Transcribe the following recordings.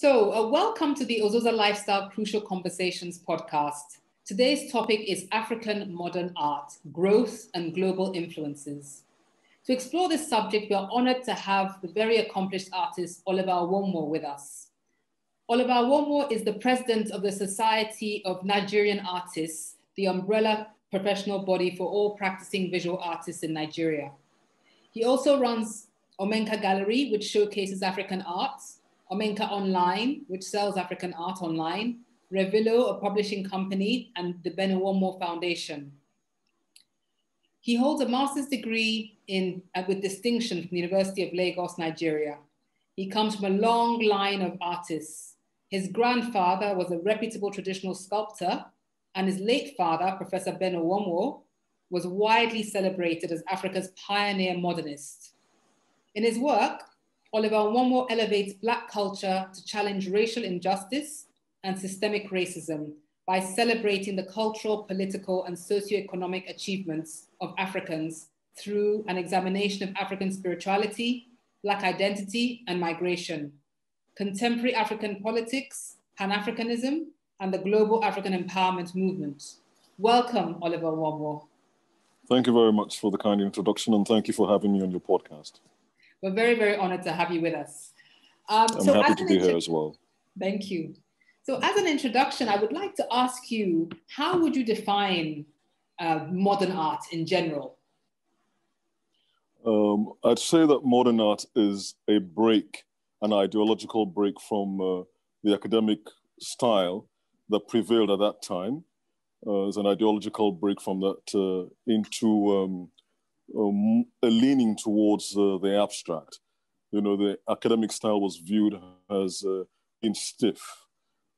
Welcome to the Aziza Lifestyle Crucial Conversations podcast. Today's topic is African modern art, growth and global influences. To explore this subject, we are honored to have the very accomplished artist, Oliver Enwonwu, with us. Oliver Enwonwu is the president of the Society of Nigerian Artists, the umbrella professional body for all practicing visual artists in Nigeria. He also runs Omenka Gallery, which showcases African arts, Omenka Online, which sells African art online, Revilo, a publishing company, and the Enwonwu Foundation. He holds a master's degree with distinction from the University of Lagos, Nigeria. He comes from a long line of artists. His grandfather was a reputable traditional sculptor, and his late father, Professor Enwonwu, was widely celebrated as Africa's pioneer modernist. In his work, Oliver Enwonwu elevates Black culture to challenge racial injustice and systemic racism by celebrating the cultural, political, and socioeconomic achievements of Africans through an examination of African spirituality, Black identity, and migration, contemporary African politics, Pan-Africanism, and the global African empowerment movement. Welcome, Oliver Enwonwu. Thank you very much for the kind introduction, and thank you for having me on your podcast. We're very, very honored to have you with us. I'm happy to be here as well. Thank you. So as an introduction, I would like to ask you, how would you define modern art in general? I'd say that modern art is a break, an ideological break from the academic style that prevailed at that time. It's an ideological break from that into a leaning towards the abstract. You know, the academic style was viewed as being stiff,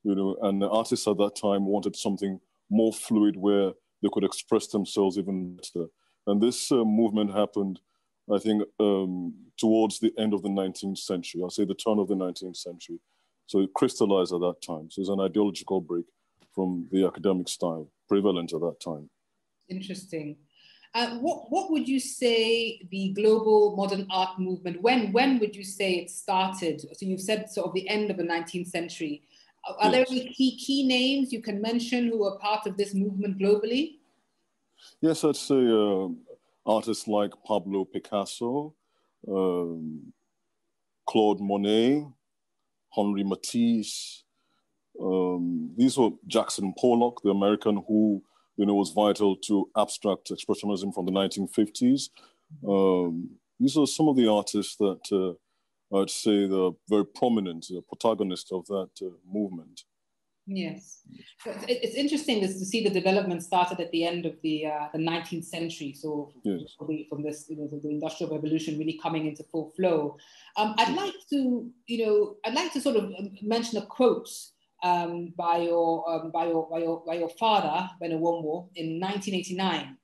you know, and the artists at that time wanted something more fluid where they could express themselves even better. And this movement happened, I think, towards the end of the 19th century. I'll say the turn of the 19th century. So it crystallized at that time. So it's an ideological break from the academic style prevalent at that time. Interesting. What would you say the global modern art movement, when would you say it started? So you've said sort of the end of the 19th century. Are there any key names you can mention who are part of this movement globally? Yes, I'd say artists like Pablo Picasso, Claude Monet, Henri Matisse. These were Jackson Pollock, the American who, you know, was vital to abstract expressionism from the 1950s. These are some of the artists that I'd say the very prominent protagonists of that movement. Yes, so it's interesting to see the development started at the end of the 19th century. So yes. From this, you know, the Industrial Revolution really coming into full flow. I'd like to sort of mention a quote by your father, Enwonwu, in 1989.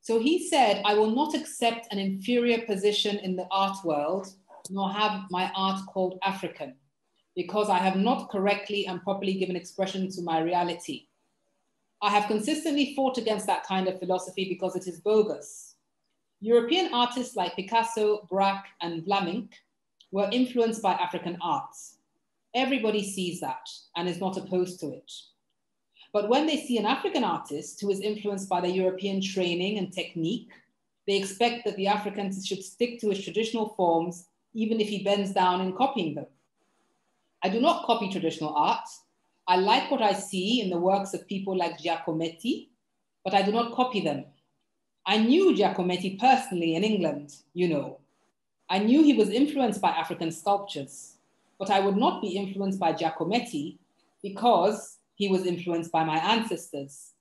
So he said, "I will not accept an inferior position in the art world, nor have my art called African, because I have not correctly and properly given expression to my reality. I have consistently fought against that kind of philosophy because it is bogus. European artists like Picasso, Braque, and Vlaminck were influenced by African arts. Everybody sees that and is not opposed to it. But when they see an African artist who is influenced by the European training and technique, they expect that the African should stick to his traditional forms, even if he bends down in copying them. I do not copy traditional art. I like what I see in the works of people like Giacometti, but I do not copy them. I knew Giacometti personally in England, you know. I knew he was influenced by African sculptures, but I would not be influenced by Giacometti because he was influenced by my ancestors."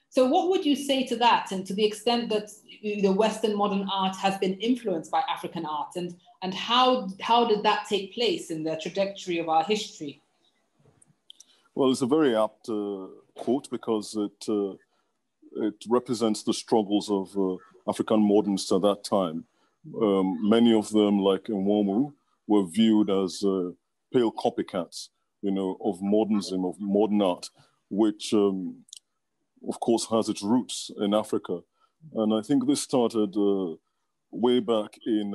So what would you say to that, and to the extent that the Western modern art has been influenced by African art, and how did that take place in the trajectory of our history? Well, it's a very apt quote because it represents the struggles of African modernists at that time. Many of them, like Enwonwu, were viewed as pale copycats, you know, of modernism, of modern art, which of course has its roots in Africa. And I think this started way back in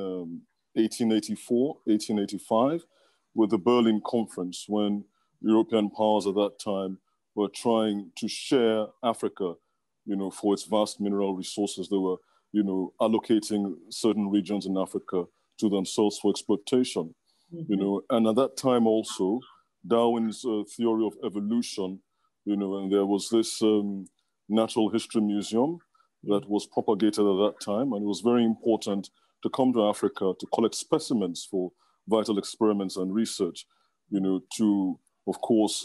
1884, 1885, with the Berlin Conference, when European powers at that time were trying to share Africa, for its vast mineral resources. They were, allocating certain regions in Africa to themselves for exploitation, and at that time also, Darwin's theory of evolution, and there was this Natural History Museum that was propagated at that time, and it was very important to come to Africa to collect specimens for vital experiments and research, to, of course,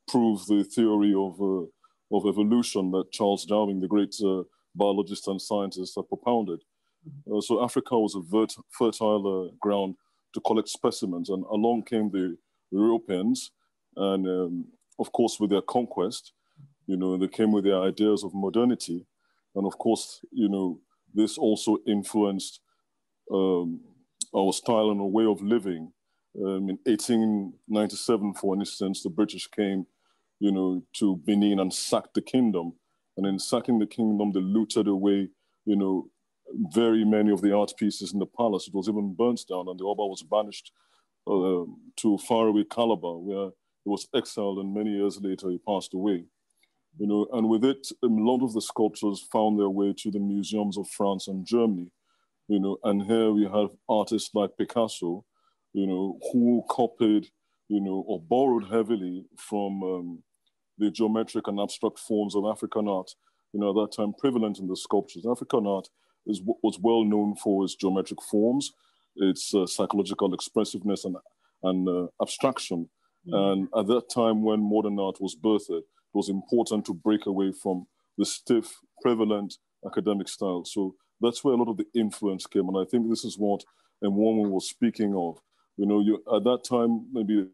prove the theory of evolution that Charles Darwin, the great biologist and scientist, had propounded. So Africa was a fertile ground to collect specimens, and along came the Europeans, and of course, with their conquest, they came with their ideas of modernity, and of course, this also influenced our style and our way of living. In 1897, for instance, the British came, to Benin and sacked the kingdom. And in sacking the kingdom, they looted away, very many of the art pieces in the palace. It was even burnt down, and the Oba was banished to faraway Calabar, where he was exiled, and many years later he passed away. And with it, a lot of the sculptures found their way to the museums of France and Germany. And here we have artists like Picasso, who copied, or borrowed heavily from the geometric and abstract forms of African art, at that time prevalent in the sculptures. African art was well known for its geometric forms, its psychological expressiveness and abstraction. And at that time when modern art was birthed, it was important to break away from the stiff, prevalent academic style. So that's where a lot of the influence came. And I think this is what Enwonwu was speaking of. At that time, maybe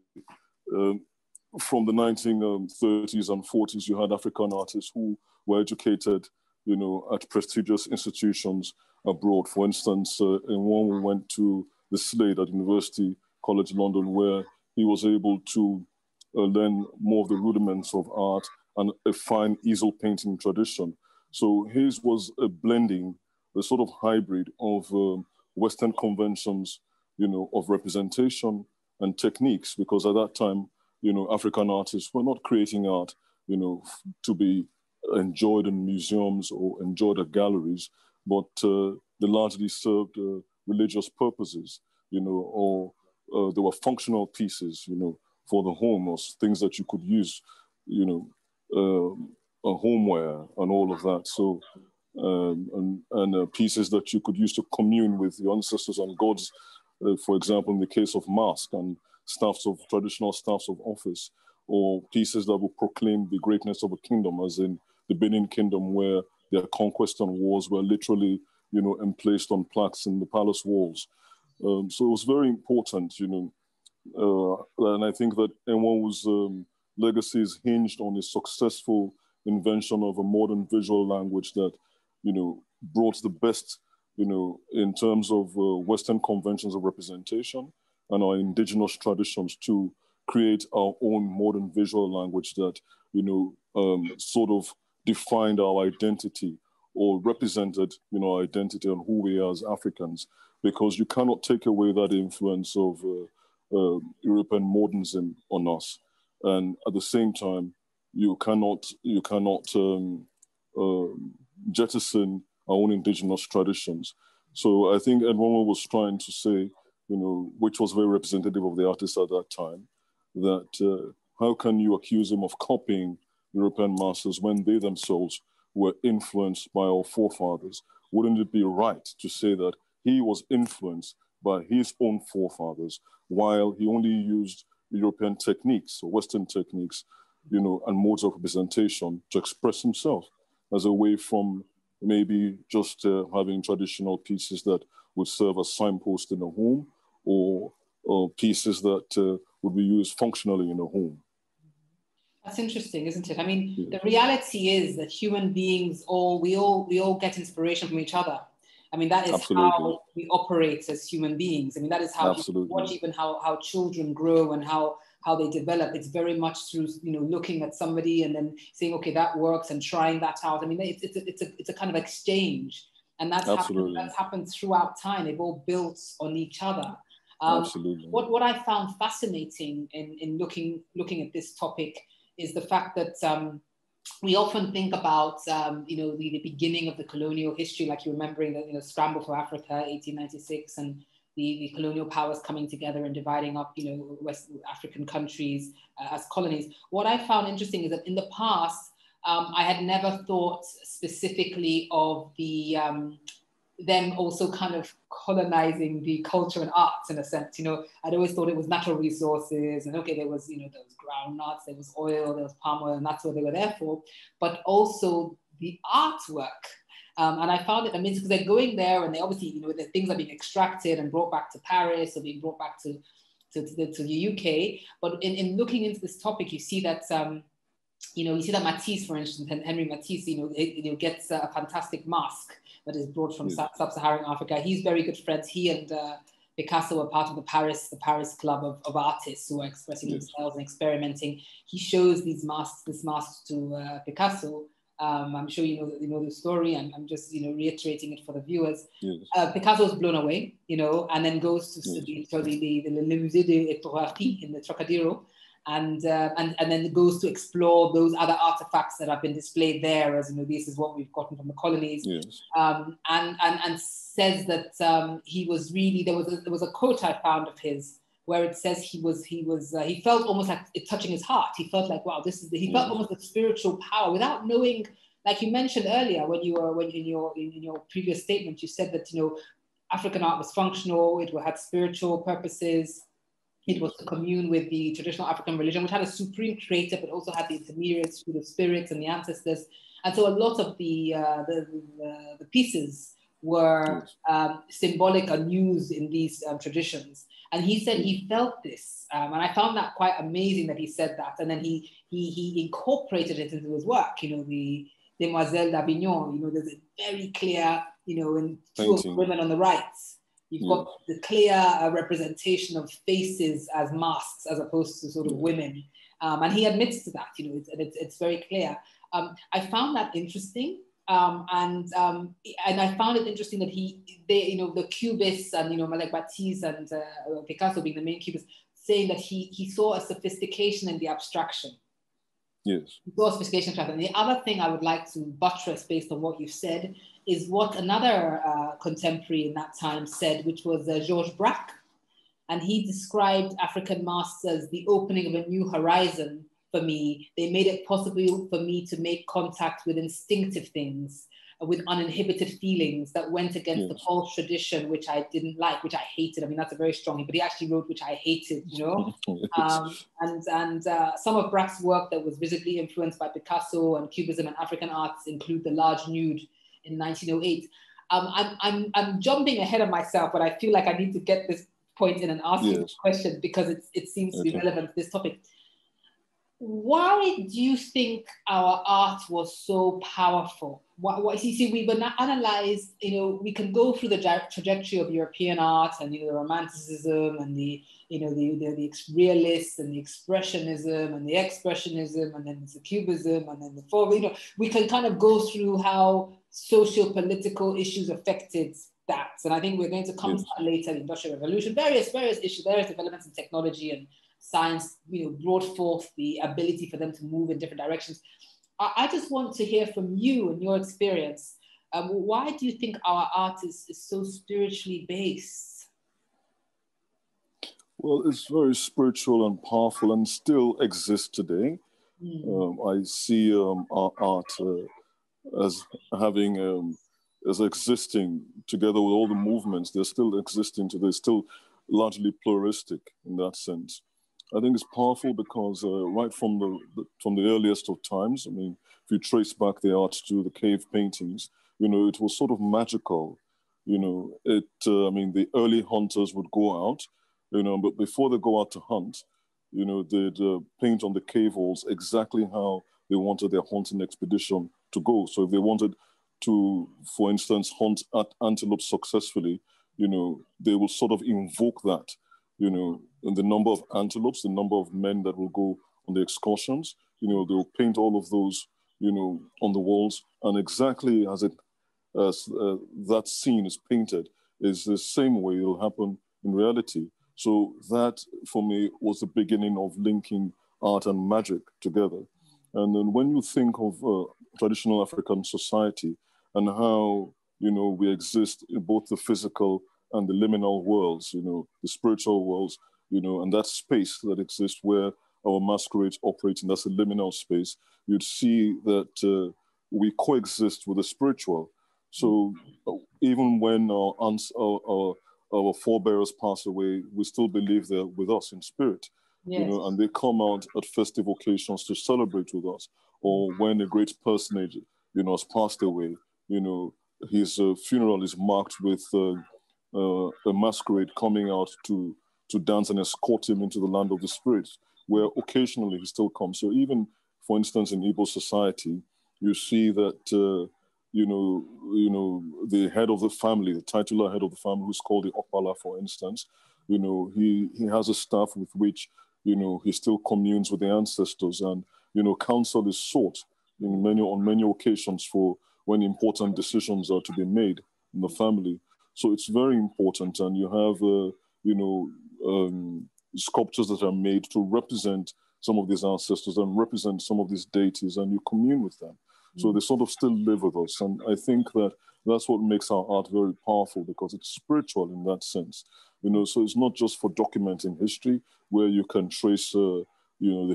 from the 1930s and 40s, you had African artists who were educated, at prestigious institutions abroad. For instance, Enwonwu went to the Slade at University College London, where he was able to learn more of the rudiments of art and a fine easel painting tradition. So his was a blending, a sort of hybrid of Western conventions, of representation and techniques, because at that time, African artists were not creating art, to be enjoyed in museums or enjoyed at galleries, but they largely served religious purposes, or they were functional pieces, for the home, or things that you could use, homeware and all of that. So, and pieces that you could use to commune with your ancestors and gods, for example, in the case of masks and traditional staffs of office, or pieces that would proclaim the greatness of a kingdom, as in the Benin Kingdom, where their conquest and wars were literally, emplaced on plaques in the palace walls. So it was very important, and I think that Enwonwu's legacy is hinged on his successful invention of a modern visual language that, brought the best, in terms of Western conventions of representation and our indigenous traditions to create our own modern visual language that, sort of defined our identity or represented, our identity and who we are as Africans, because you cannot take away that influence of European modernism on us. And at the same time, you cannot jettison our own indigenous traditions. So I think Enwonwu was trying to say, which was very representative of the artists at that time, that how can you accuse him of copying European masters when they themselves were influenced by our forefathers? Wouldn't it be right to say that he was influenced by his own forefathers while he only used European techniques or Western techniques, and modes of representation to express himself, as a way from maybe just having traditional pieces that would serve as signposts in a home, or pieces that would be used functionally in a home. That's interesting, isn't it? I mean, the reality is that human beings, we all get inspiration from each other. I mean, that is Absolutely. how we operate as human beings. I mean, that is how you watch even how children grow and how they develop. It's very much through, looking at somebody and then saying, okay, that works, and trying that out. I mean, it's a kind of exchange, and that's happened throughout time. They've all built on each other. Absolutely. What I found fascinating in looking at this topic is the fact that we often think about the beginning of the colonial history, like you're remembering the scramble for Africa, 1896, and the colonial powers coming together and dividing up West African countries as colonies. What I found interesting is that in the past, I had never thought specifically of them also kind of colonizing the culture and arts in a sense. I'd always thought it was natural resources, and okay, there was there was groundnuts, there was oil, there was palm oil, and that's what they were there for. But also the artwork, and I found it amazing because they're going there, and they obviously the things are being extracted and brought back to Paris or being brought back to the UK. But in looking into this topic, you see that. You see that Matisse, for instance, Henry Matisse, gets a fantastic mask that is brought from sub-Saharan Africa. He's very good friends. He and Picasso were part of the Paris Club of artists who are expressing themselves and experimenting. He shows this mask to Picasso. I'm sure you know the story. I'm just reiterating it for the viewers. Picasso is blown away, and then goes to the Musée d'Ethnographie in the Trocadero. And then goes to explore those other artifacts that have been displayed there as this is what we've gotten from the colonies, and says that he was really there was a quote I found of his where it says he felt almost like it touching his heart. He felt like, wow, he felt almost a spiritual power without knowing, like you mentioned earlier when in your previous statement you said that African art was functional, it had spiritual purposes. It was to commune with the traditional African religion, which had a supreme creator, but also had the intermediaries through the spirits and the ancestors. And so a lot of the pieces were symbolic and used in these traditions. And he said he felt this. And I found that quite amazing that he said that. And then he incorporated it into his work, the Demoiselle d'Avignon, there's a very clear, in two of the women on the right. You've got the clear representation of faces as masks as opposed to sort of women. And he admits to that, it's very clear. I found that interesting. And I found it interesting that the Cubists and, like Matisse and Picasso being the main Cubists, saying that he saw a sophistication in the abstraction. Yes. He saw a sophistication. And the other thing I would like to buttress based on what you've said is what another contemporary in that time said, which was Georges Braque. And he described African masks as the opening of a new horizon for me. They made it possible for me to make contact with instinctive things, with uninhibited feelings that went against the false tradition, which I didn't like, which I hated. I mean, that's a very strong, but he actually wrote, which I hated, and some of Braque's work that was visibly influenced by Picasso and Cubism and African arts include The Large Nude in 1908. I'm jumping ahead of myself, but I feel like I need to get this point in and ask you this question because it seems to be relevant to this topic. Why do you think our art was so powerful? What you see, we would not analyze, we can go through the trajectory of European art and, the Romanticism and the realists and the Expressionism and the Expressionism and then the Cubism and then the we can kind of go through how socio-political issues affected that. And I think we're going to come to that later, the Industrial Revolution, various issues, various developments in technology and science, brought forth the ability for them to move in different directions. I just want to hear from you and your experience. Why do you think our art is so spiritually based? Well, it's very spiritual and powerful and still exists today. I see our art as having, as existing together with all the movements. They're still existing today, still largely pluralistic in that sense. I think it's powerful because right from the earliest of times, I mean, if you trace back the art to the cave paintings, it was sort of magical. I mean, the early hunters would go out, but before they go out to hunt, they'd paint on the cave walls exactly how they wanted their hunting expedition to go. So if they wanted to, for instance, hunt antelope successfully, they will sort of invoke that, and the number of antelopes, the number of men that will go on the excursions, they'll paint all of those, on the walls. And exactly as that scene is painted is the same way it'll happen in reality. So that, for me, was the beginning of linking art and magic together. And then when you think of traditional African society and how, we exist in both the physical and the liminal worlds, the spiritual worlds, and that space that exists where our masquerades operate, and that's a liminal space, you'd see that we coexist with the spiritual. So even when our forebears pass away, we still believe they're with us in spirit, Yes. and they come out at festive occasions to celebrate with us. Or when a great personage, has passed away, his funeral is marked with a masquerade coming out to dance and escort him into the land of the spirits, where occasionally he still comes. So even, for instance, in Igbo society, you see that, the head of the family, the titular head of the family, who's called the Opala, for instance, he has a staff with which, he still communes with the ancestors, and, counsel is sought on many occasions for when important decisions are to be made in the family. So it's very important, and you have, sculptures that are made to represent some of these ancestors and represent some of these deities, and you commune with them. So they sort of still live with us. And I think that that's what makes our art very powerful, because it's spiritual in that sense. So it's not just for documenting history, where you can trace, the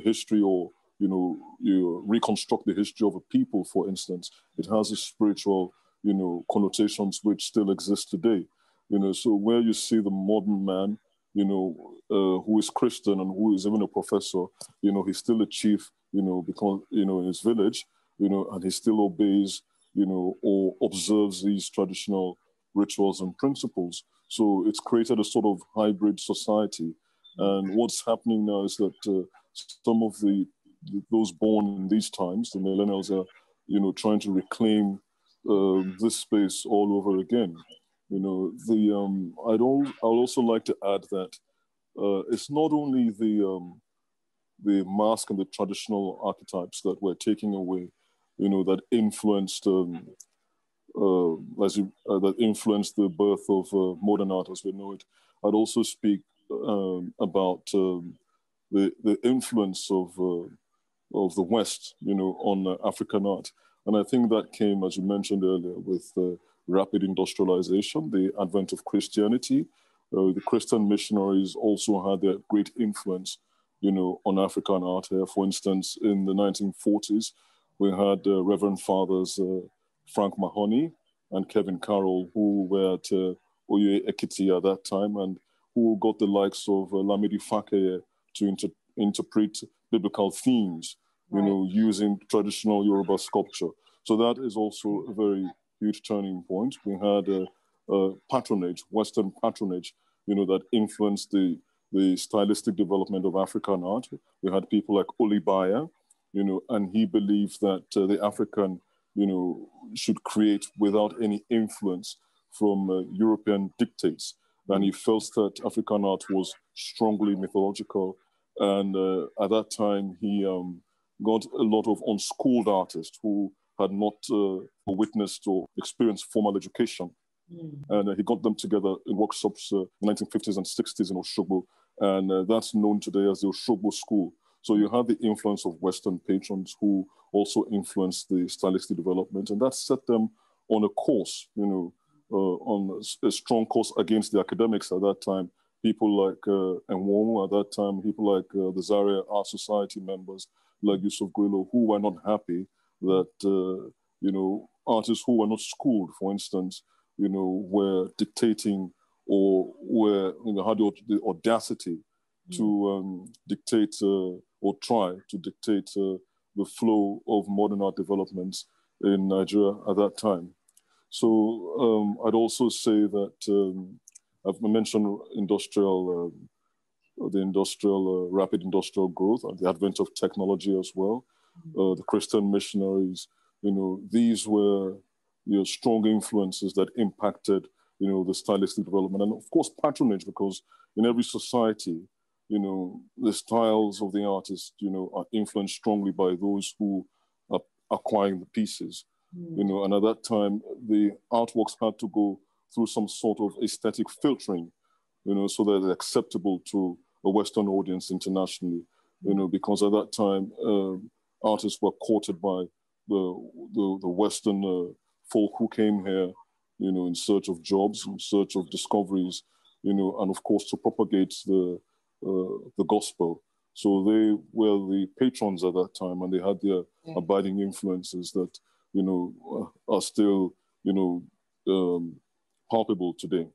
history, or, you reconstruct the history of a people, for instance. It has a spiritual, connotations which still exist today. So where you see the modern man, who is Christian and who is even a professor, he's still a chief, because, in his village, and he still obeys, or observes these traditional rituals and principles. So it's created a sort of hybrid society. And what's happening now is that some of those born in these times, the millennials, are, trying to reclaim this space all over again. I'd also like to add that it's not only the mask and the traditional archetypes that we're taking away, that influenced that influenced the birth of modern art as we know it. I'd also speak about the influence of the West, on African art. And I think that came, as you mentioned earlier, with rapid industrialization, the advent of Christianity. The Christian missionaries also had their great influence, on African art here. For instance, in the 1940s, we had Reverend Fathers Frank Mahoney and Kevin Carroll, who were at Oye Ekiti at that time, and who got the likes of Lamidi Fakeye to interpret biblical themes, using traditional Yoruba sculpture. So that is also a very huge turning point. We had patronage, Western patronage, that influenced the stylistic development of African art. We had people like Olibaya, and he believed that the African, should create without any influence from European dictates. And he felt that African art was strongly mythological. And at that time, he got a lot of unschooled artists who had not witnessed or experienced formal education. And he got them together in workshops in the 1950s and 60s in Oshogbo. And that's known today as the Oshogbo School. So you have the influence of Western patrons who also influenced the stylistic development. And that set them on a course, on a strong course against the academics at that time. People like Enwonwu at that time, people like the Zaria Art Society members, like Yusuf Grillo, who were not happy that, artists who were not schooled, for instance, were dictating or were, had the audacity to dictate or try to dictate the flow of modern art developments in Nigeria at that time. So I'd also say that I've mentioned rapid industrial growth and the advent of technology as well. The Christian missionaries, these were strong influences that impacted, the stylistic development. And of course, patronage, because in every society, the styles of the artist, are influenced strongly by those who are acquiring the pieces. And at that time, the artworks had to go through some sort of aesthetic filtering, so that they're acceptable to a Western audience internationally, because at that time, artists were courted by the Western folk who came here, in search of jobs, in search of discoveries, and of course to propagate the gospel. So they were the patrons at that time, and they had their abiding influences that, are still, palpable today.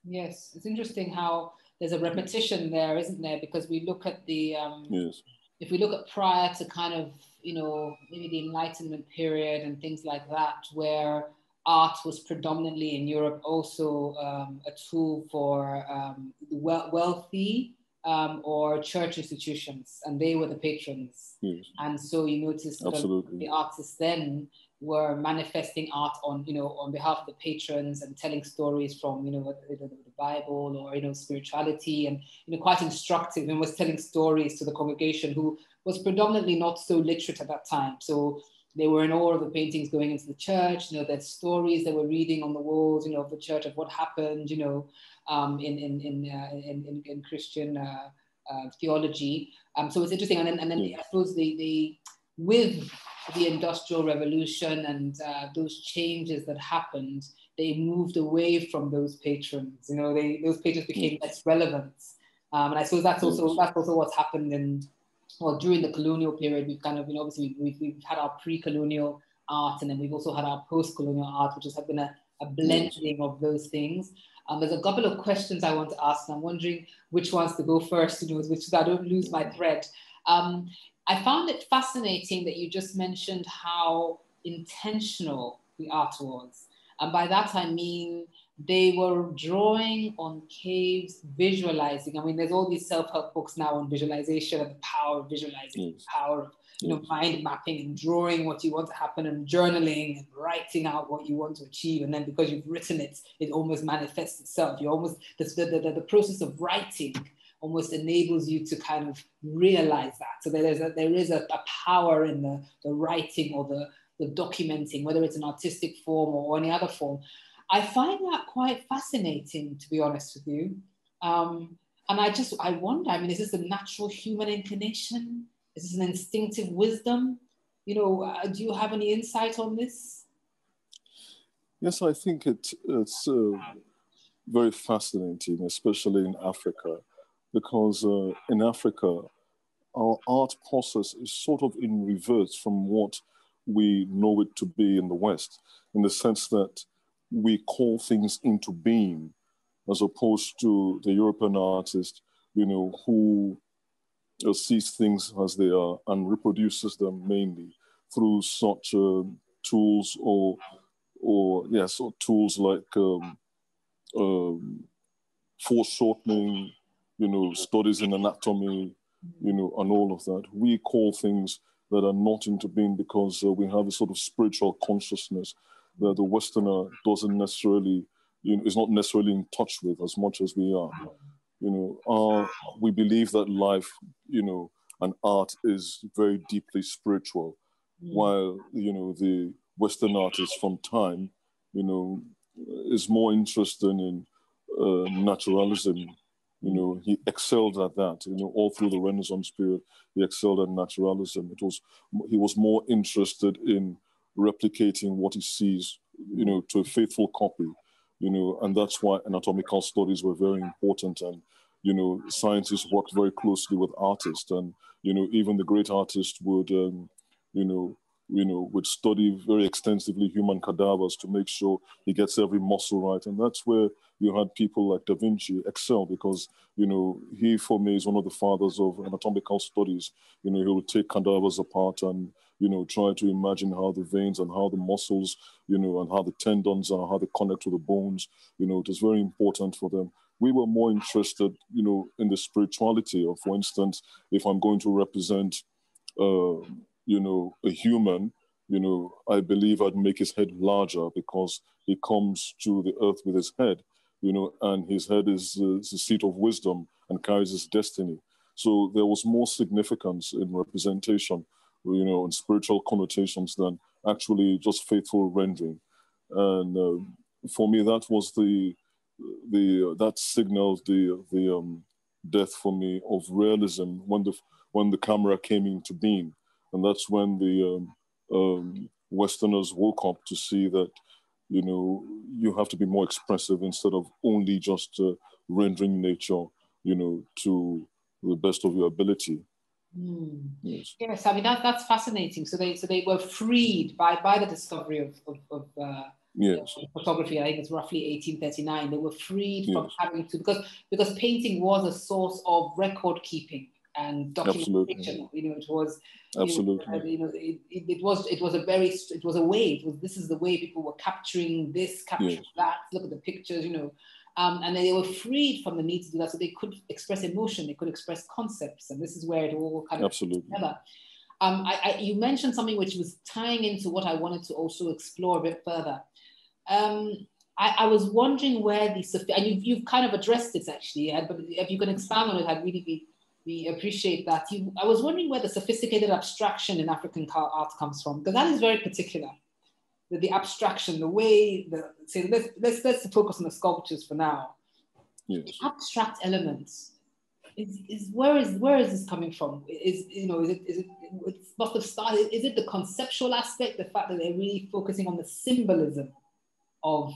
Yes, it's interesting how there's a repetition there, isn't there? Because we look at the, yes. If we look at prior to kind of, maybe the Enlightenment period and things like that, where art was predominantly in Europe also a tool for wealthy or church institutions, and they were the patrons. Yes. And so you notice the artists then were manifesting art on, on behalf of the patrons and telling stories from, the Bible or, spirituality, and, quite instructive, and was telling stories to the congregation who was predominantly not so literate at that time. So they were in awe of the paintings going into the church, their stories they were reading on the walls, of the church, of what happened, in Christian theology. So it's interesting. And then I suppose with the Industrial Revolution and those changes that happened, they moved away from those patrons. Those patrons became less relevant. And I suppose that's also what's happened during the colonial period. We've kind of, obviously we've had our pre-colonial art, and then we've also had our post-colonial art, which has been a blending of those things. There's a couple of questions I want to ask, and I'm wondering which ones to go first, which so I don't lose my thread. I found it fascinating that you just mentioned how intentional the art was. And by that, I mean, they were drawing on caves, visualizing. I mean, there's all these self-help books now on visualization and the power of visualizing, the power of mind mapping and drawing what you want to happen and journaling and writing out what you want to achieve. And then because you've written it, it almost manifests itself. You almost, the process of writing almost enables you to kind of realize that. So there is a power in the writing or the documenting, whether it's an artistic form or any other form. I find that quite fascinating, to be honest with you. And I wonder, I mean, is this a natural human inclination? Is this an instinctive wisdom? Do you have any insight on this? Yes, I think it's very fascinating, especially in Africa, because in Africa, our art process is sort of in reverse from what we know it to be in the West, in the sense that we call things into being, as opposed to the European artist, who sees things as they are and reproduces them mainly through such tools or tools like foreshortening, studies in anatomy, and all of that. We call things that are not into being because we have a sort of spiritual consciousness that the Westerner doesn't necessarily, is not necessarily in touch with as much as we are. We believe that life, and art is very deeply spiritual, while, the Western artist from time, is more interested in naturalism. He excelled at that, all through the Renaissance period, he excelled at naturalism. He was more interested in replicating what he sees, to a faithful copy, and that's why anatomical studies were very important. And, scientists worked very closely with artists, and, even the great artists would, would study very extensively human cadavers to make sure he gets every muscle right. And that's where you had people like Da Vinci excel, because, he, for me, is one of the fathers of anatomical studies. He would take cadavers apart and, try to imagine how the veins and how the muscles, and how the tendons are, how they connect to the bones. It was very important for them. We were more interested, in the spirituality of, for instance, if I'm going to represent, a human, I believe I'd make his head larger because he comes to the earth with his head, and his head is the seat of wisdom and carries his destiny. So there was more significance in representation, and spiritual connotations than actually just faithful rendering. And for me, that was the that signals the death for me of realism when the camera came into being, and that's when the Westerners woke up to see that, you know, you have to be more expressive instead of only just rendering nature, you know, to the best of your ability. Mm. Yes. Yes, I mean that's fascinating. So they were freed by the discovery of yes. photography. I think it's roughly 1839. They were freed from having to, because painting was a source of record keeping and documentation. Absolutely. You know, it was absolutely. You know, it was a way. This is the way people were capturing this, capturing that. Look at the pictures. You know. And then they were freed from the need to do that, so they could express emotion, they could express concepts, and this is where it all kind of comes together. You mentioned something which was tying into what I wanted to also explore a bit further. I was wondering where and you've kind of addressed it actually, but if you can expand on it, I'd really appreciate that. I was wondering where the sophisticated abstraction in African art comes from, because that is very particular. The abstraction, the way let's focus on the sculptures for now. Yes. The abstract elements is where is this coming from? It must have started. Is it the conceptual aspect, the fact that they're really focusing on the symbolism of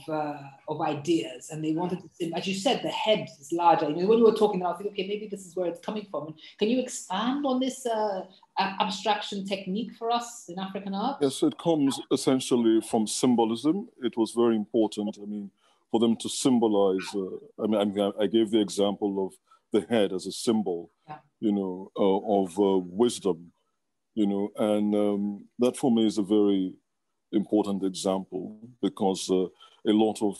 ideas, and they wanted to, as you said, the head is larger. You know, when you were talking, I was thinking, okay, maybe this is where it's coming from. Can you expand on this abstraction technique for us in African art? Yes, it comes essentially from symbolism. It was very important, I mean, for them to symbolize. I gave the example of the head as a symbol, you know, of wisdom, you know, and that for me is a very important example, because a lot of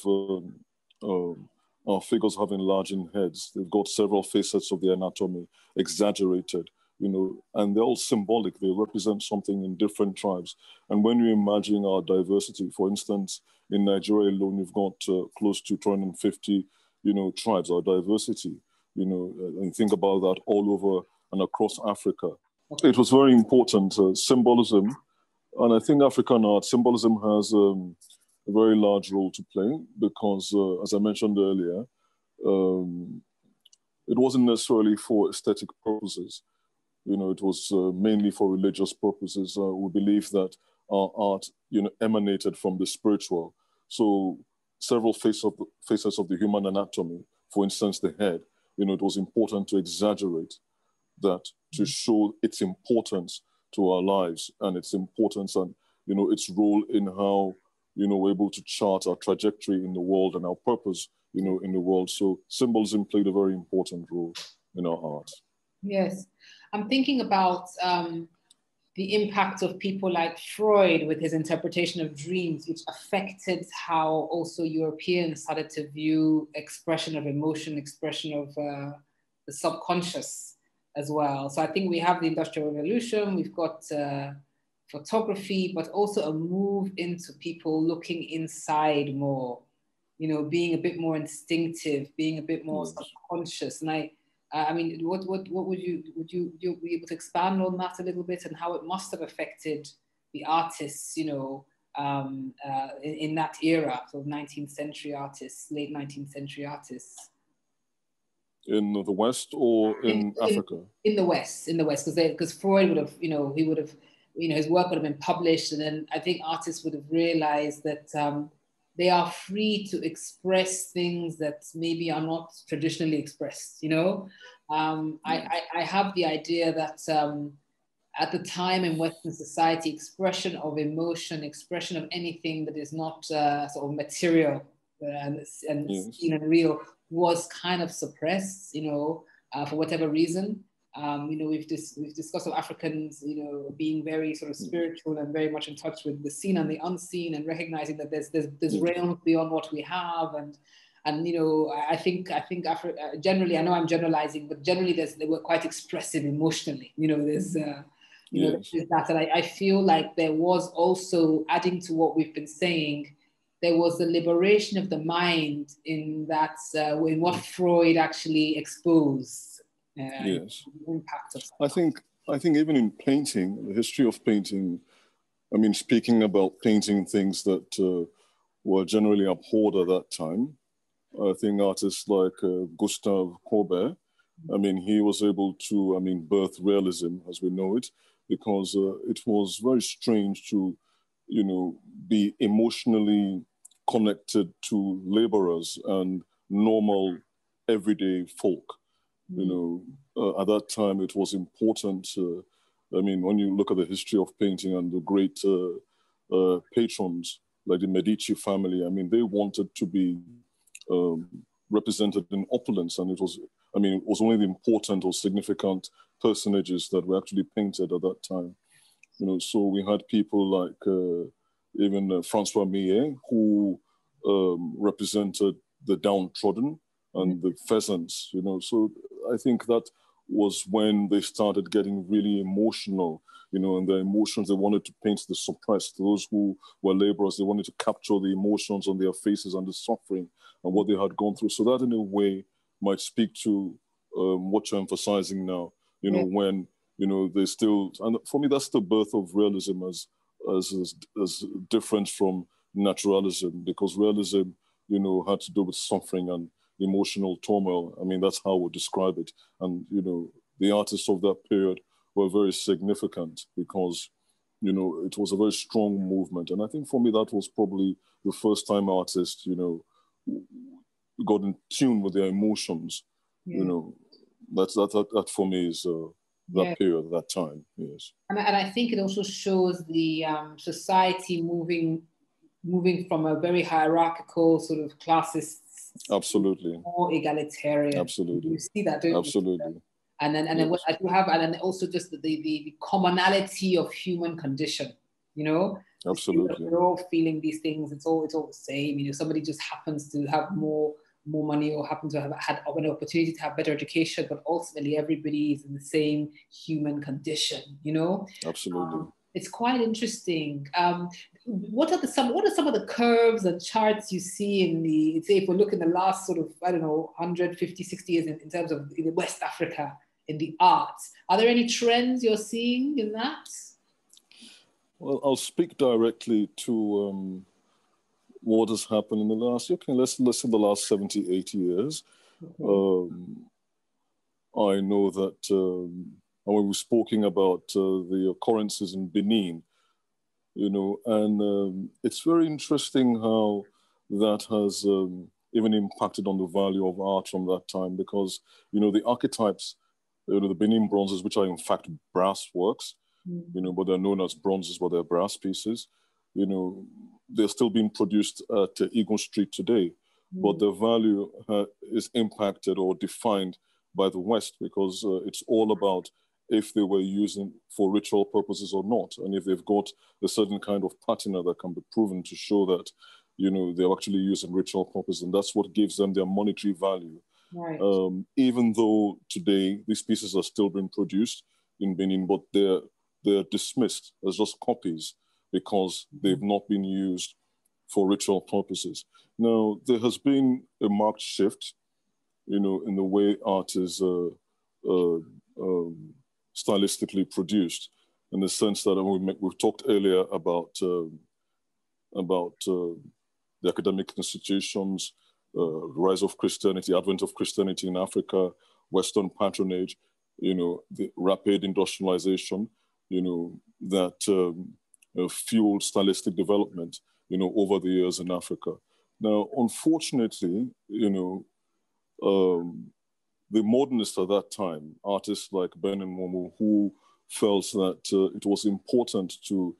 our figures have enlarging heads. They've got several facets of the anatomy exaggerated, you know, and they're all symbolic. They represent something in different tribes. And when you imagine our diversity, for instance, in Nigeria alone, you've got close to 250, you know, tribes, our diversity, you know, and think about that all over and across Africa. Okay. It was very important, symbolism. And I think African art, symbolism has a very large role to play, because, as I mentioned earlier, it wasn't necessarily for aesthetic purposes. You know, it was mainly for religious purposes. We believe that our art, you know, emanated from the spiritual. So several facets of the human anatomy, for instance, the head, you know, it was important to exaggerate that to show its importance to our lives and its importance and, you know, its role in how, you know, we're able to chart our trajectory in the world and our purpose, you know, in the world. So symbolism played a very important role in our art. Yes. I'm thinking about the impact of people like Freud with his interpretation of dreams, which affected how also Europeans started to view expression of emotion, expression of the subconscious as well. So I think we have the Industrial Revolution, we've got photography, but also a move into people looking inside more, you know, being a bit more instinctive, being a bit more subconscious. And I mean, what would you be able to expand on that a little bit, and how it must have affected the artists, you know, in that era, so 19th century artists, late 19th century artists? In the West or in Africa? In the West, because Freud would have, you know, his work would have been published, and then I think artists would have realized that they are free to express things that maybe are not traditionally expressed, you know? I have the idea that at the time in Western society, expression of emotion, expression of anything that is not sort of material and seen and real was kind of suppressed, you know, for whatever reason. You know, we've discussed of Africans, you know, being very sort of spiritual and very much in touch with the seen and the unseen, and recognizing that there's realms beyond what we have, and you know, I think Africa generally, I know I'm generalizing, but generally they were quite expressive emotionally. You know, there's you know, there's that, and I feel like there was also, adding to what we've been saying, there was the liberation of the mind in that in what Freud actually exposed. Impact of I think even in painting, the history of painting, I mean, speaking about painting things that were generally abhorred at that time, I think artists like Gustave Courbet, I mean, he was able to, I mean, birth realism as we know it, because it was very strange to, you know, be emotionally connected to laborers and normal everyday folk. You know, at that time it was important. I mean, when you look at the history of painting and the great patrons like the Medici family, I mean, they wanted to be represented in opulence, and it was, I mean, it was only the important or significant personages that were actually painted at that time. You know, so we had people like even Francois Millet, who represented the downtrodden and the pheasants, you know. So I think that was when they started getting really emotional, you know, and the emotions, they wanted to paint the suppressed, those who were laborers, they wanted to capture the emotions on their faces and the suffering and what they had gone through. So that in a way might speak to what you're emphasizing now, you know, when, you know, they still, and for me, that's the birth of realism as different from naturalism, because realism, you know, had to do with suffering and emotional turmoil. I mean, that's how we describe it. And, you know, the artists of that period were very significant because, you know, it was a very strong movement. And I think for me, that was probably the first time artists, you know, got in tune with their emotions. You know, that for me is that period, that time, yes. And I think it also shows the society moving from a very hierarchical sort of classist, absolutely, more egalitarian. Absolutely, you see that, don't you? Absolutely. And then what I do have, and then also just the commonality of human condition, you know. Absolutely, we're all feeling these things. It's all the same. You know, somebody just happens to have more money or happen to have had an opportunity to have better education, but ultimately everybody is in the same human condition, you know. Absolutely. It's quite interesting. What are some of the curves and charts you see in the, say, if we look in the last sort of, I don't know, 150, 60 years in terms of in West Africa in the arts? Are there any trends you're seeing in that? Well, I'll speak directly to what has happened in the last, let's say the last 70, 80 years. Okay. I know that when we were speaking about the occurrences in Benin, you know, and it's very interesting how that has even impacted on the value of art from that time, because, you know, the archetypes, you know, the Benin bronzes, which are in fact brass works, you know, but they're known as bronzes, but they're brass pieces, you know, they're still being produced at Eagle Street today, but their value is impacted or defined by the West, because it's all about if they were using for ritual purposes or not, and if they've got a certain kind of patina that can be proven to show that, you know, they're actually using ritual purposes, and that's what gives them their monetary value. Right. Even though today these pieces are still being produced in Benin, but they're dismissed as just copies because they've not been used for ritual purposes. Now, there has been a marked shift, you know, in the way art is stylistically produced, in the sense that we've talked earlier about the academic institutions, rise of Christianity, advent of Christianity in Africa, Western patronage, you know, the rapid industrialization, you know, that fueled stylistic development, you know, over the years in Africa. Now, unfortunately, you know, the modernists at that time, artists like Enwonwu, who felt that it was important to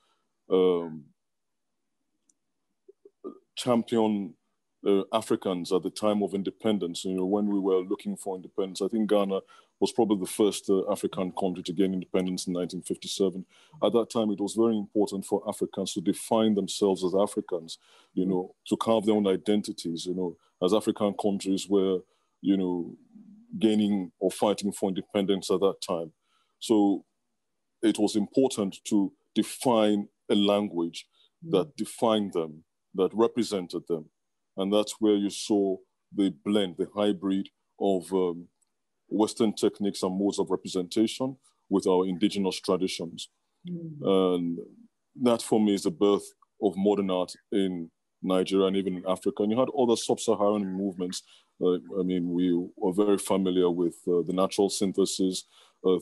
champion Africans at the time of independence. You know, when we were looking for independence, I think Ghana was probably the first African country to gain independence in 1957. At that time, it was very important for Africans to define themselves as Africans, you know, to carve their own identities, you know, as African countries were, you know, gaining or fighting for independence at that time. So it was important to define a language that defined them, that represented them. And that's where you saw the blend, the hybrid of Western techniques and modes of representation with our indigenous traditions. And that for me is the birth of modern art in Nigeria and even in Africa. And you had other sub-Saharan movements. I mean, we are very familiar with the natural synthesis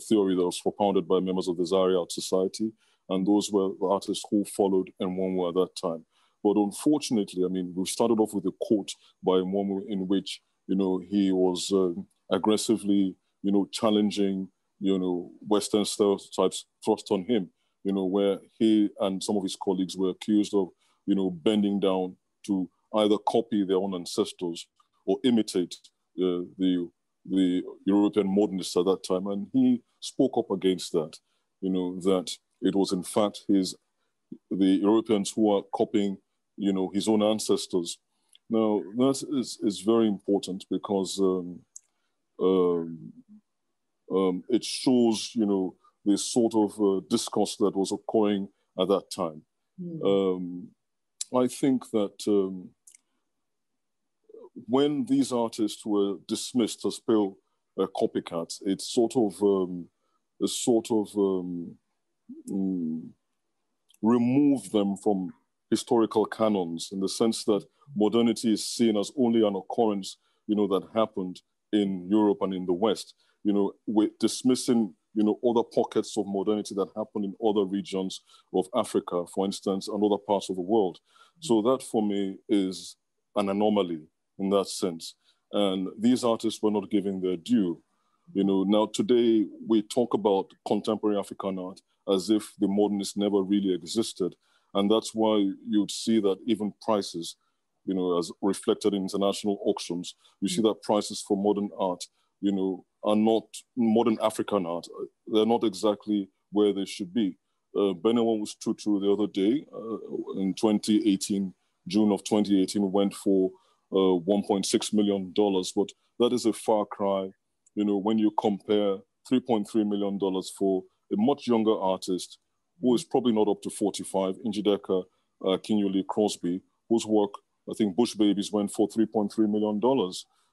theory that was propounded by members of the Zaire Art Society. And those were the artists who followed Enwonwu at that time. But unfortunately, I mean, we started off with a quote by Enwonwu in which, you know, he was aggressively, you know, challenging, you know, Western stereotypes thrust on him, you know, where he and some of his colleagues were accused of, you know, bending down to either copy their own ancestors or imitate the European modernists at that time. And he spoke up against that, you know, that it was in fact the Europeans who are copying, you know, his own ancestors. Now, that is very important because it shows, you know, the sort of discourse that was occurring at that time. I think that when these artists were dismissed as pale copycats, it sort of removed them from historical canons, in the sense that modernity is seen as only an occurrence, you know, that happened in Europe and in the West. You know, we're dismissing, you know, other pockets of modernity that happened in other regions of Africa, for instance, and other parts of the world. So that for me is an anomaly in that sense. And these artists were not giving their due. You know, now today we talk about contemporary African art as if the modernists never really existed. And that's why you'd see that even prices, you know, as reflected in international auctions, you see that prices for modern art, you know, are not modern African art. They're not exactly where they should be. Benewonwu's Tutu the other day in 2018, June of 2018, went for $1.6 million, but that is a far cry, you know, when you compare $3.3 million for a much younger artist who is probably not up to 45, Njideka Kinyuli Crosby, whose work, I think Bush Babies went for $3.3 million,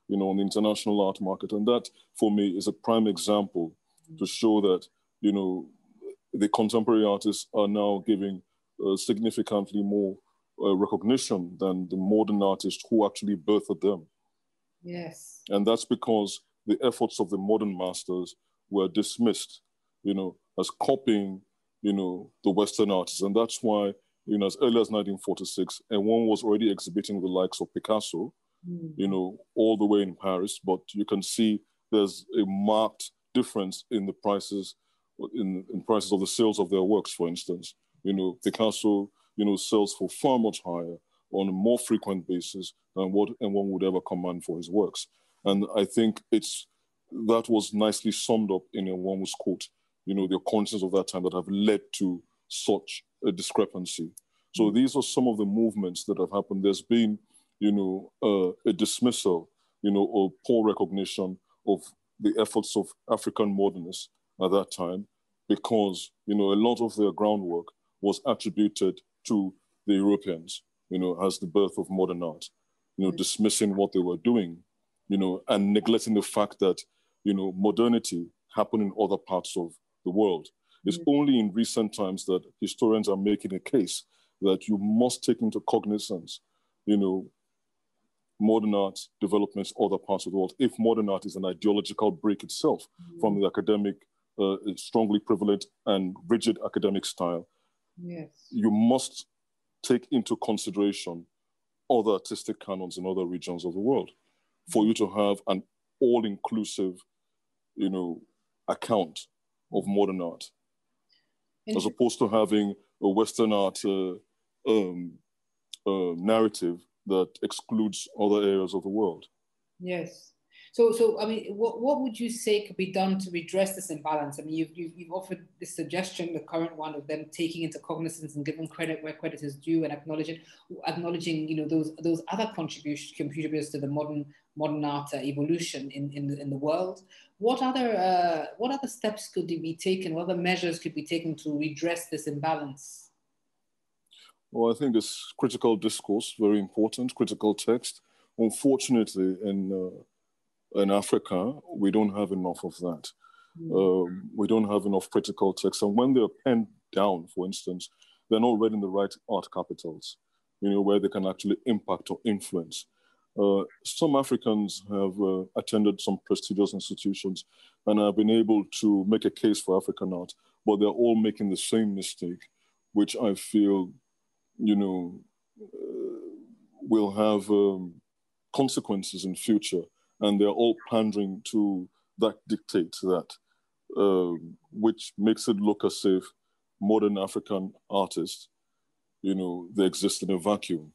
you know, on the international art market. And that, for me, is a prime example to show that, you know, the contemporary artists are now giving significantly more recognition than the modern artists who actually birthed them. Yes. And that's because the efforts of the modern masters were dismissed, you know, as copying, you know, the Western artists. And that's why, you know, as early as 1946, and one was already exhibiting the likes of Picasso, you know, all the way in Paris. But you can see there's a marked difference in the prices, in prices of the sales of their works, for instance. You know, Picasso, you know, sells for far much higher on a more frequent basis than what one would ever command for his works. And I think that was nicely summed up in Enwonwu's quote, you know, the occurrences of that time that have led to such a discrepancy. So these are some of the movements that have happened. There's been, you know, a dismissal, you know, or poor recognition of the efforts of African modernists at that time, because, you know, a lot of their groundwork was attributed to the Europeans, you know, as the birth of modern art, you know, dismissing what they were doing, you know, and neglecting the fact that, you know, modernity happened in other parts of the world. It's only in recent times that historians are making a case that you must take into cognizance, you know, modern art developments in other parts of the world. If modern art is an ideological break itself from the academic, strongly prevalent and rigid academic style, you must take into consideration other artistic canons in other regions of the world for you to have an all-inclusive, you know, account of modern art, as opposed to having a Western art narrative that excludes other areas of the world. Yes. So I mean, what would you say could be done to redress this imbalance? I mean, you've offered this suggestion, the current one, of them taking into cognizance and giving credit where credit is due, and acknowledging, you know, those other contributors to the modern art evolution in the world. What other steps could be taken? What other measures could be taken to redress this imbalance? Well, I think this critical discourse, very important, critical text. Unfortunately, in Africa, we don't have enough of that. We don't have enough critical texts. And when they're penned down, for instance, they're not read in the right art capitals. where they can actually impact or influence. Some Africans have attended some prestigious institutions and have been able to make a case for African art, but they're all making the same mistake, which I feel, will have consequences in future. And they're all pandering to that dictate that, which makes it look as if modern African artists, they exist in a vacuum.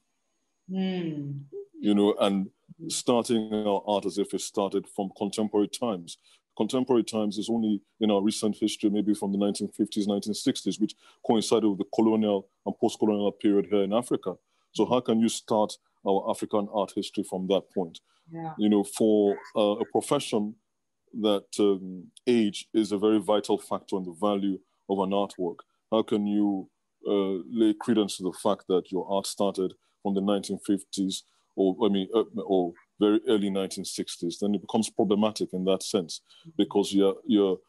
And starting our art as if it started from contemporary times. Contemporary times is only in our recent history, maybe from the 1950s, 1960s, which coincided with the colonial and post-colonial period here in Africa. So how can you start our African art history from that point? Yeah. For a profession that age is a very vital factor in the value of an artwork, how can you lay credence to the fact that your art started from the 1950s or very early 1960s? Then it becomes problematic in that sense, because you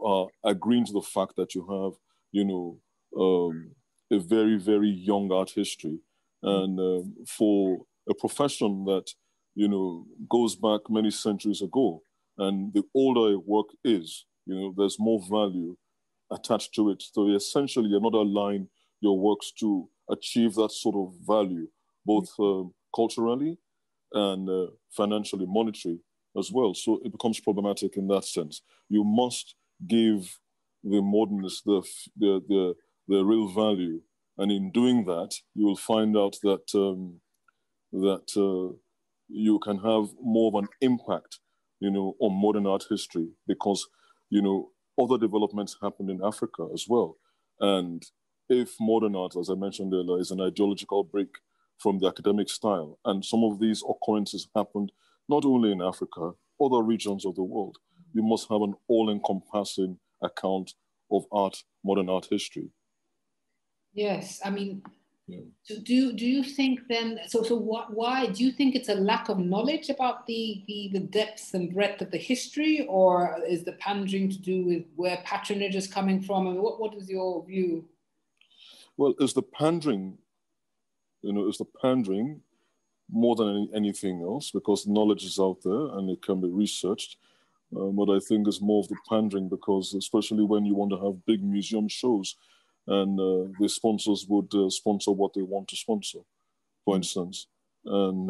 are agreeing to the fact that you have a very, very young art history, and for a profession that goes back many centuries ago, and the older a work is, there's more value attached to it. So essentially, you're not allowing your works to achieve that sort of value, both culturally and financially, monetary as well. So it becomes problematic in that sense. You must give the modernists the real value, and in doing that, you will find out that you can have more of an impact, on modern art history, because other developments happened in Africa as well. And if modern art, as I mentioned earlier, is an ideological break from the academic style, and some of these occurrences happened not only in Africa, other regions of the world, you must have an all-encompassing account of art, modern art history. Yes, I mean, so do you think then, why do you think it's a lack of knowledge about the depth and breadth of the history, or is the pandering to do with where patronage is coming from? I mean, what is your view? Well, it's the pandering, more than anything else, because knowledge is out there and it can be researched. But I think it's more of the pandering, because especially when you want to have big museum shows, and the sponsors would sponsor what they want to sponsor, for instance. And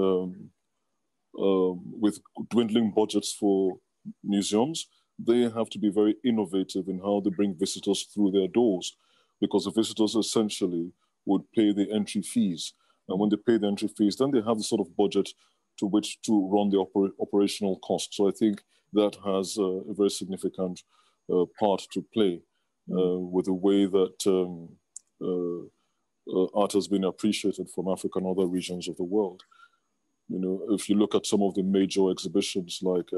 with dwindling budgets for museums, they have to be very innovative in how they bring visitors through their doors, because the visitors essentially would pay the entry fees. And when they pay the entry fees, then they have the sort of budget to which to run the operational costs. So I think that has a very significant part to play with the way that art has been appreciated from Africa and other regions of the world. If you look at some of the major exhibitions like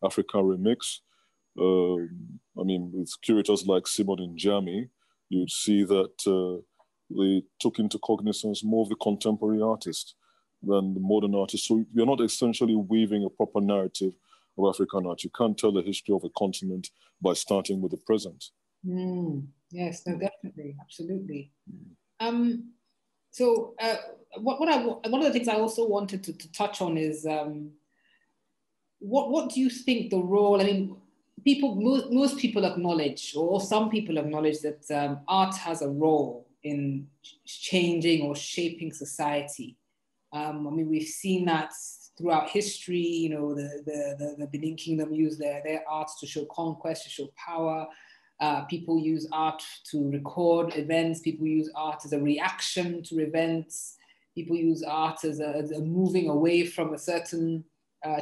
Africa Remix, with curators like Simon Njami, you'd see that they took into cognizance more of the contemporary artist than the modern artist. So you're not essentially weaving a proper narrative of African art. You can't tell the history of a continent by starting with the present. Yes, no, definitely, absolutely. So one of the things I also wanted to touch on is what do you think the role? I mean, most people acknowledge, or some people acknowledge, that art has a role in changing or shaping society. We've seen that throughout history. The Benin Kingdom used their arts to show conquest, to show power. People use art to record events. People use art as a reaction to events. People use art as a moving away from a certain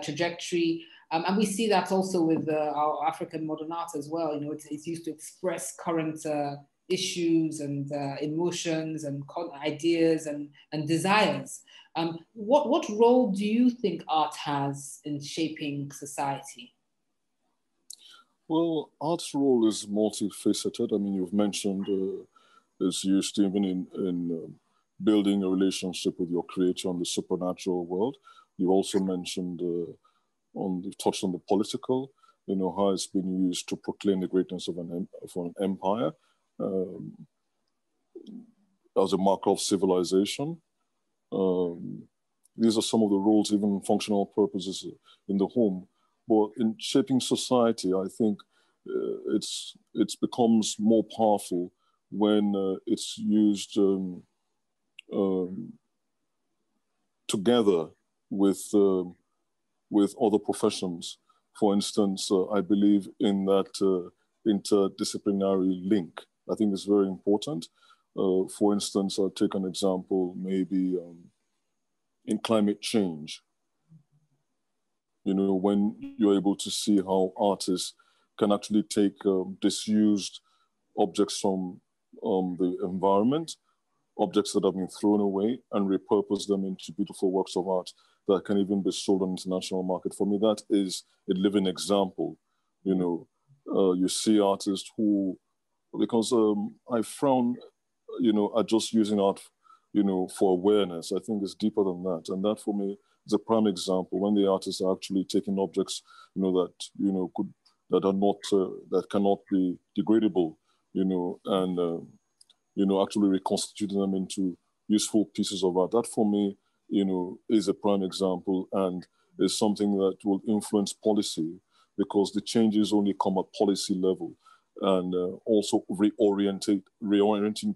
trajectory. And we see that also with our African modern art as well. It's used to express current issues and emotions and ideas and desires. What role do you think art has in shaping society? Well, art's role is multifaceted. You've mentioned it's used even in building a relationship with your creator on the supernatural world. You also mentioned touched on the political, how it's been used to proclaim the greatness of an empire as a marker of civilization. These are some of the roles, even functional purposes in the home. But in shaping society, I think it becomes more powerful when it's used together with other professions. For instance, I believe in that interdisciplinary link. I think it's very important. For instance, I'll take an example, maybe in climate change. You know, when you're able to see how artists can actually take disused objects from the environment, objects that have been thrown away, and repurpose them into beautiful works of art that can even be sold on the international market. For me, that is a living example. You know, you see artists who, because I frown, you know, at just using art, you know, for awareness. I think it's deeper than that. And that for me is a prime example when the artists are actually taking objects, you know, that, you know, that are not, that cannot be degradable, you know, and, you know, actually reconstituting them into useful pieces of art. That for me, you know, is a prime example and is something that will influence policy, because the changes only come at policy level, and also reorienting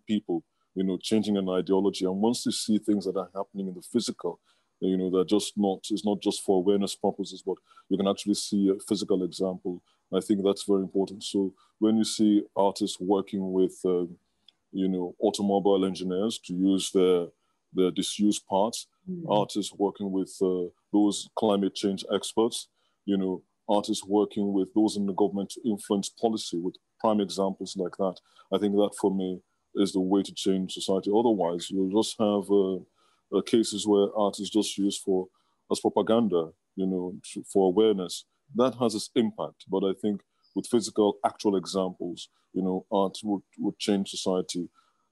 people, you know, changing an ideology. And once they see things that are happening in the physical, you know, they're just not, it's not just for awareness purposes, but you can actually see a physical example. I think that's very important. So when you see artists working with, you know, automobile engineers to use their disused parts, artists working with those climate change experts, you know, artists working with those in the government to influence policy, with prime examples like that. I think that for me is the way to change society. Otherwise, you'll just have cases where art is just used as propaganda, you know, for awareness. That has its impact, but I think with physical, actual examples, you know, art would change society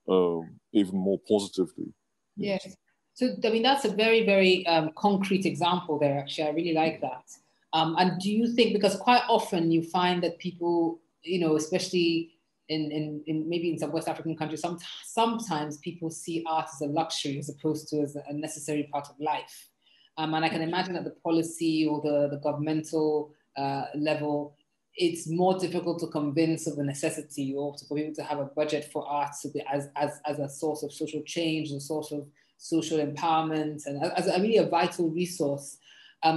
even more positively. Yes. So, I mean, that's a very, very concrete example there, actually. I really like that. And do you think, because quite often you find that people, you know, especially in maybe in some West African countries, sometimes people see art as a luxury as opposed to as a necessary part of life. And I can imagine at the policy or the governmental level, it's more difficult to convince of the necessity or for people to have a budget for art to be as a source of social change, a source of social empowerment, and as a really a vital resource.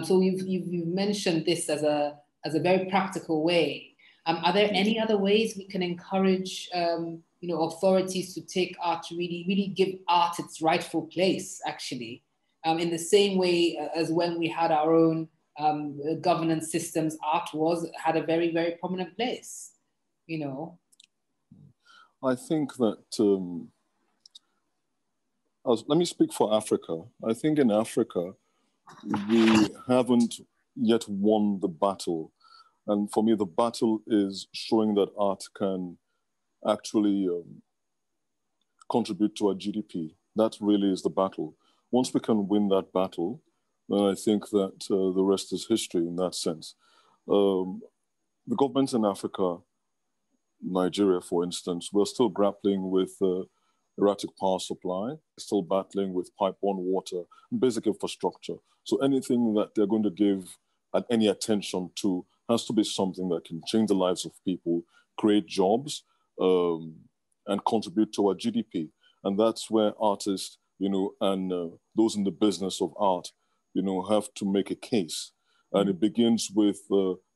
So you've mentioned this as a very practical way. Are there any other ways we can encourage you know, authorities to take art, to really give art its rightful place, actually, in the same way as when we had our own governance systems, art had a very, very prominent place, you know? I think that, let me speak for Africa. I think in Africa, we haven't yet won the battle. And for me, the battle is showing that art can actually contribute to our GDP. That really is the battle. Once we can win that battle, then I think that the rest is history in that sense. The governments in Africa, Nigeria, for instance, we're still grappling with erratic power supply, still battling with pipe-borne water and basic infrastructure. So anything that they're going to give any attention to has to be something that can change the lives of people, create jobs, and contribute to our GDP. And that's where artists, you know, and those in the business of art, you know, have to make a case. And it begins with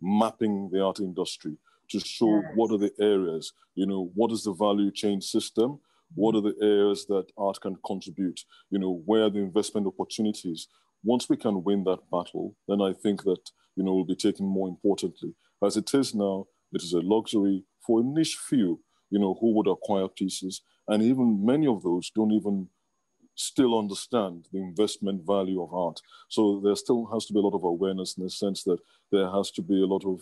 mapping the art industry to show what are the areas, you know, what is the value chain system, what are the areas that art can contribute, you know, where are the investment opportunities. Once we can win that battle, then I think that, you know, we'll be taken more importantly. As it is now, it is a luxury for a niche few, you know, who would acquire pieces. And even many of those don't even still understand the investment value of art. So there still has to be a lot of awareness in the sense that there has to be a lot of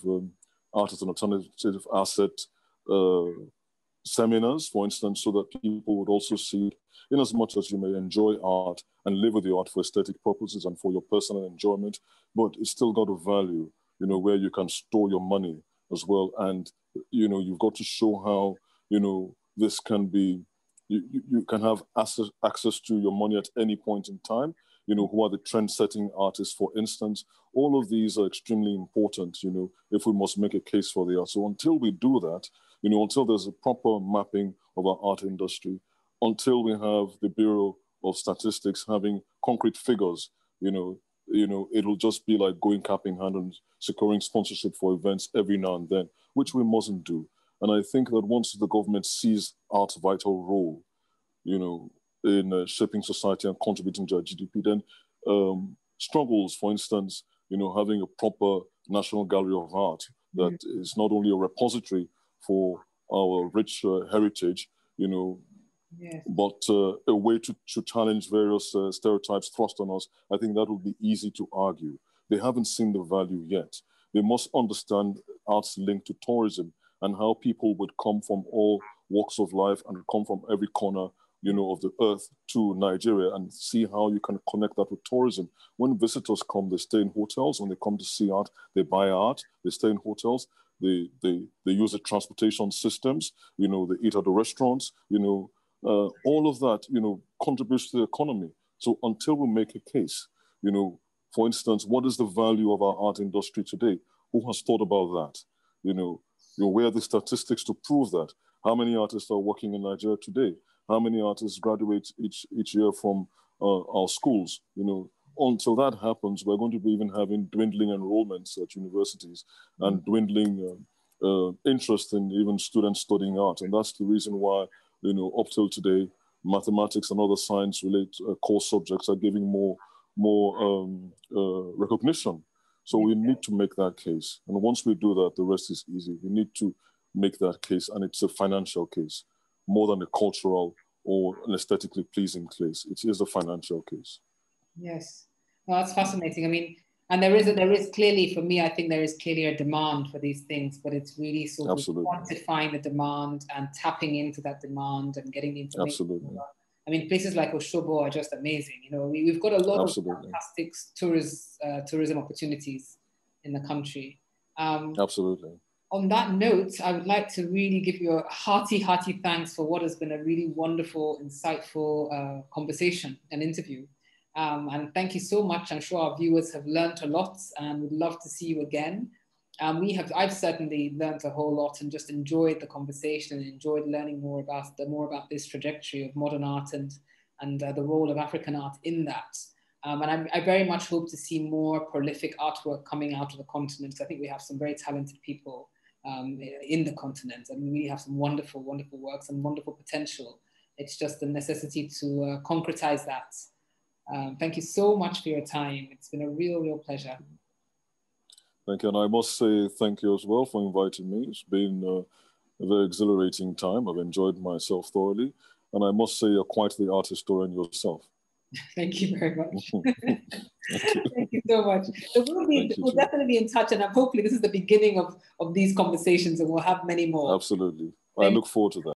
art as an alternative asset seminars, for instance, so that people would also see, in as much as you may enjoy art and live with the art for aesthetic purposes and for your personal enjoyment, but it's still got a value, you know, where you can store your money as well. And, you know, you've got to show how, you know, this can be you can have access to your money at any point in time. Who are the trend-setting artists, for instance. All of these are extremely important, if we must make a case for the art. So until we do that, until there's a proper mapping of our art industry, until we have the Bureau of Statistics having concrete figures, it'll just be like going cap in hand and securing sponsorship for events every now and then, which we mustn't do. And I think that once the government sees art's vital role, in shaping society and contributing to our GDP, then struggles, for instance, having a proper National Gallery of Art that is not only a repository for our rich heritage, but a way to challenge various stereotypes thrust on us. I think that would be easy to argue. They haven't seen the value yet. They must understand art's link to tourism and how people would come from all walks of life and come from every corner of the earth to Nigeria, and see how you can connect that with tourism. When visitors come, they stay in hotels. When they come to see art, they buy art, they stay in hotels, they use the transportation systems, they eat at the restaurants, all of that, contributes to the economy. So until we make a case, for instance, what is the value of our art industry today? Who has thought about that? Where are the statistics to prove that? How many artists are working in Nigeria today? How many artists graduate each year from our schools? Until that happens, we're going to be even having dwindling enrollments at universities and dwindling interest in even students studying art. And that's the reason why, up till today, mathematics and other science-related core subjects are giving more recognition. So we need to make that case. And once we do that, the rest is easy. We need to make that case, and it's a financial case more than a cultural or an aesthetically pleasing case. It is a financial case. Yes, well, that's fascinating. I mean, and there is clearly, for me, I think there is clearly a demand for these things, but it's really sort of quantifying the demand and tapping into that demand and getting the information. Absolutely. I mean, places like Oshobo are just amazing. We've got a lot of fantastic tourism opportunities in the country. Absolutely. On that note, I would like to really give you a hearty thanks for what has been a really wonderful, insightful conversation and interview. And thank you so much. I'm sure our viewers have learned a lot and would love to see you again. I've certainly learned a whole lot and just enjoyed the conversation and enjoyed learning more about this trajectory of modern art and the role of African art in that. And I very much hope to see more prolific artwork coming out of the continent. I think we have some very talented people in the continent, and we really have some wonderful, wonderful works and wonderful potential. It's just the necessity to concretize that. Thank you so much for your time. It's been a real pleasure. Thank you. And I must say thank you as well for inviting me. It's been a very exhilarating time. I've enjoyed myself thoroughly. And I must say you're quite the art historian yourself. Thank you very much. Thank you so much. So we'll definitely be in touch, and hopefully this is the beginning of these conversations, and we'll have many more. Absolutely. I look forward to that.